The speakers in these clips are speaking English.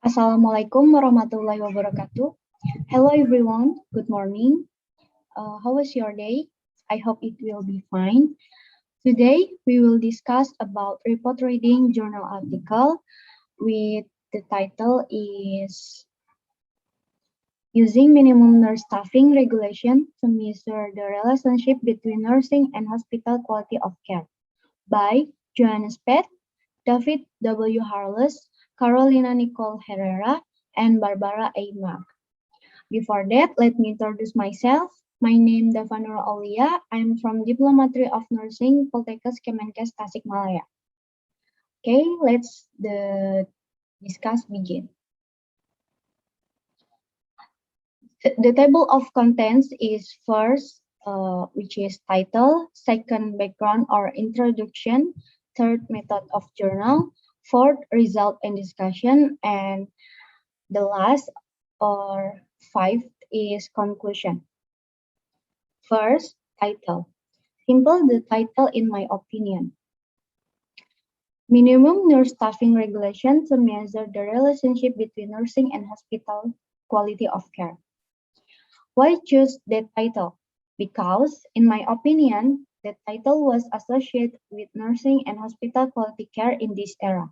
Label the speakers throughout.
Speaker 1: Assalamualaikum warahmatullahi wabarakatuh. Hello everyone, good morning. How was your day? I hope it will be fine. Today we will discuss about report reading journal article with the title is Using Minimum Nurse Staffing Regulation to Measure the Relationship Between Nursing and Hospital Quality of Care by Johannes Pett, David W. Harless, Carolina Nicole Herrera, and Barbara A. Mack. Before that, let me introduce myself. My name is Dhafa Aulia. I'm from Diplomatry of Nursing, Poltekkes Kemenkes Tasikmalaya. Okay, let's discuss begin. The table of contents is first, which is title, second, background or introduction, third, method of journal, fourth, result and discussion, and the last or fifth is conclusion. First, title. Simple the title in my opinion. Minimum nurse staffing regulation to measure the relationship between nursing and hospital quality of care. Why choose that title? Because, in my opinion, the title was associated with nursing and hospital quality care in this era.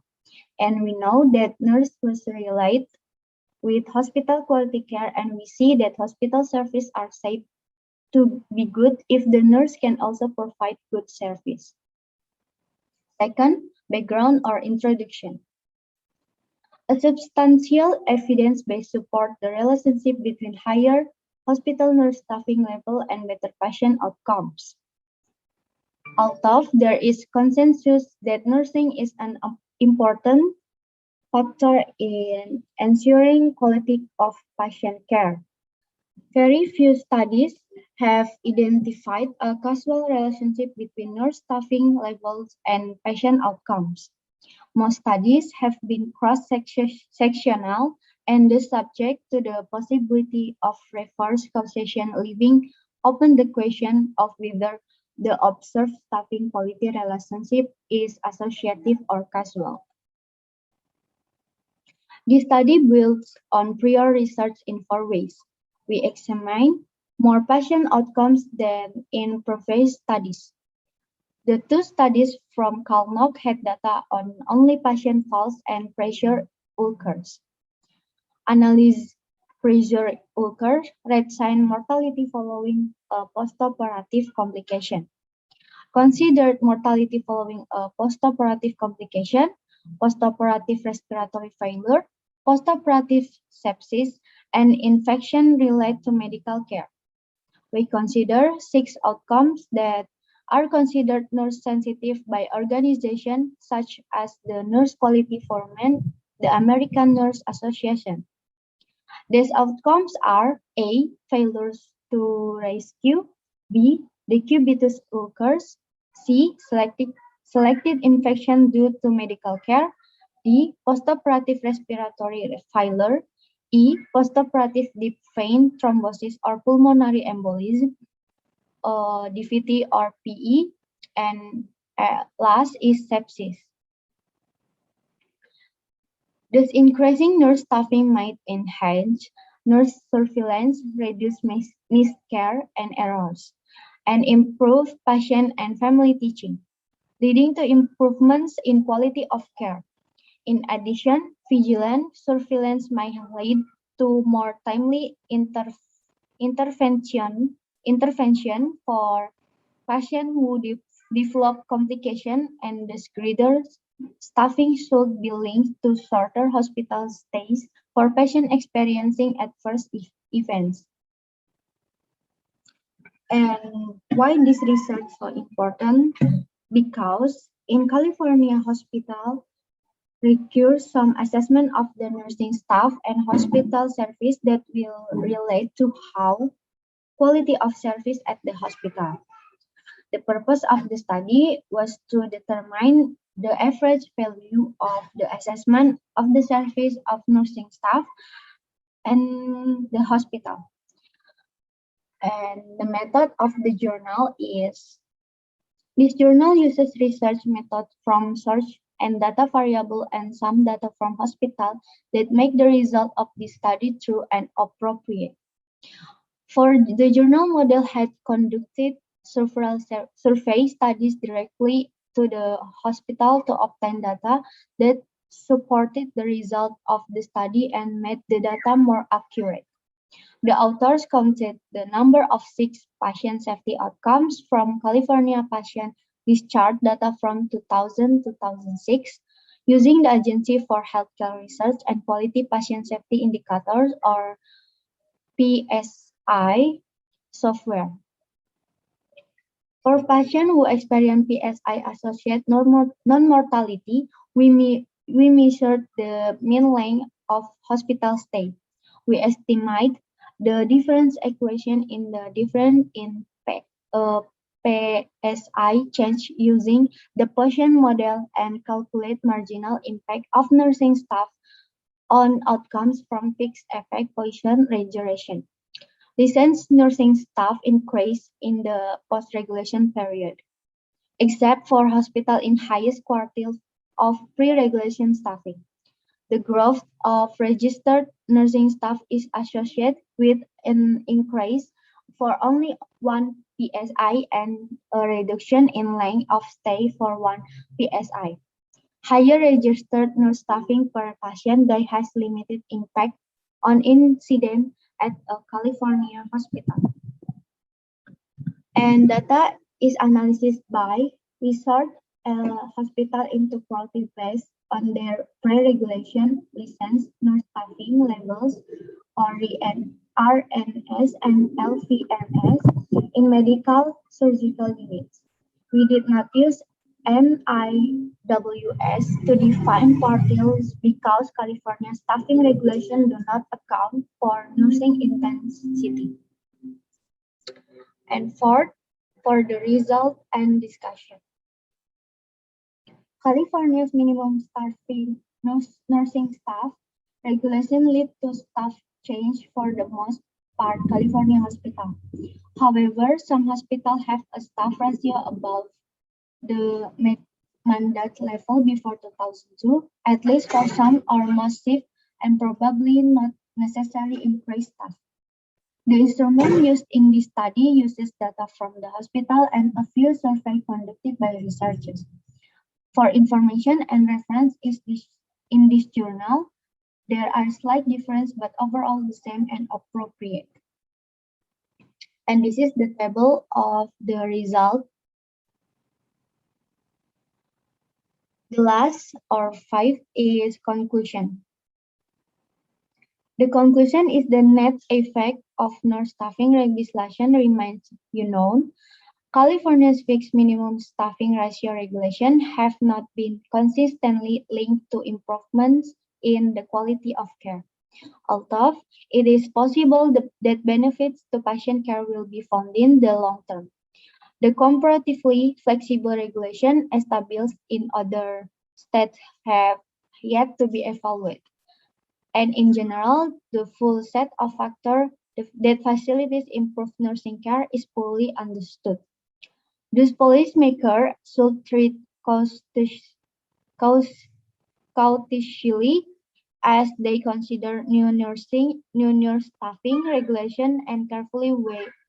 Speaker 1: And we know that nurse was related with hospital quality care, and we see that hospital service are safe to be good if the nurse can also provide good service. Second, background or introduction. A substantial evidence-based support the relationship between higher hospital nurse staffing level and better patient outcomes. Although there is consensus that nursing is an important factor in ensuring quality of patient care, very few studies have identified a causal relationship between nurse staffing levels and patient outcomes. Most studies have been cross-sectional and thus subject to the possibility of reverse causation, leaving open the question of whether the observed staffing quality relationship is associative or causal. This study builds on prior research in 4 ways. We examine more patient outcomes than in previous studies. The 2 studies from Kalnock had data on only patient falls and pressure ulcers. Analyze pressure ulcers, red sign mortality following a postoperative complication. Considered mortality following a postoperative complication, postoperative respiratory failure, postoperative sepsis, and infection related to medical care. We consider 6 outcomes that are considered nurse sensitive by organizations such as the Nurse Quality Forum, the American Nurse Association. These outcomes are A. Failures to rescue, B. Decubitus ulcers, C. Selected infection due to medical care, D. Postoperative respiratory failure, E. Postoperative deep vein thrombosis or pulmonary embolism, DVT or PE, and last is sepsis. Thus, increasing nurse staffing might enhance nurse surveillance, reduce missed care and errors, and improve patient and family teaching, leading to improvements in quality of care. In addition, vigilant surveillance might lead to more timely intervention for patients who develop complications, and thus greater staffing should be linked to shorter hospital stays for patients experiencing adverse events. And why this research so important? Because in California hospital requires some assessment of the nursing staff and hospital service that will relate to how quality of service at the hospital. The purpose of the study was to determine the average value of the assessment of the service of nursing staff and the hospital. And the method of the journal is, this journal uses research method from search and data variable and some data from hospital that make the result of this study true and appropriate. For the journal model had conducted several survey studies directly to the hospital to obtain data that supported the result of the study and made the data more accurate. The authors counted the number of 6 patient safety outcomes from California patient discharge data from 2000-2006 using the Agency for Healthcare Research and Quality Patient Safety Indicators or PSI software. For patients who experience PSI-associated non-mortality, we measured the mean length of hospital stay. We estimate the difference equation in the difference in PSI change using the Poisson model and calculate marginal impact of nursing staff on outcomes from fixed effect Poisson regression. Licensed nursing staff increased in the post-regulation period, except for hospital in highest quartile of pre-regulation staffing. The growth of registered nursing staff is associated with an increase for only 1 PSI and a reduction in length of stay for 1 PSI. Higher registered nurse staffing per patient day has limited impact on incidence at a California hospital. And data is analysis by resort hospital into quality based on their pre-regulation license nurse staffing levels or RNS and LVNS in medical surgical units. We did not use NIWS to define quartiles because California staffing regulations do not account for nursing intensity. And fourth, for the result and discussion. California's minimum staffing nursing staff regulation lead to staff change for the most part California hospital. However, some hospitals have a staff ratio above the mandate level before 2002, at least for some are massive and probably not necessarily increased staff. The instrument used in this study uses data from the hospital and a few surveys conducted by researchers. For information and reference in this journal, there are slight differences but overall the same and appropriate. And this is the table of the result. The last or 5 is conclusion. The conclusion is the net effect of nurse staffing legislation remains unknown. California's fixed minimum staffing ratio regulation have not been consistently linked to improvements in the quality of care. Although it is possible that benefits to patient care will be found in the long term. The comparatively flexible regulation established in other states have yet to be evaluated. And in general, the full set of factors that facilities improve nursing care is poorly understood. Thus, policymakers should treat cautiously as they consider new nurse staffing regulation and carefully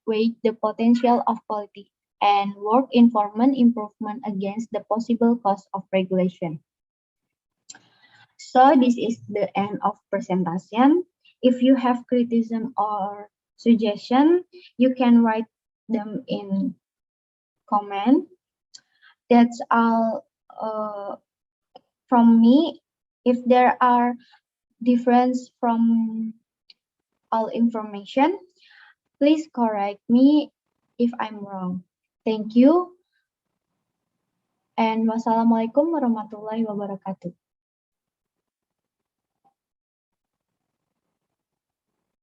Speaker 1: weigh the potential of quality and work-informed improvement against the possible cost of regulation. So this is the end of presentation. If you have criticism or suggestion, you can write them in comment. That's all from me. If there are difference from all information, please correct me if I'm wrong. Thank you. And wassalamualaikum warahmatullahi wabarakatuh.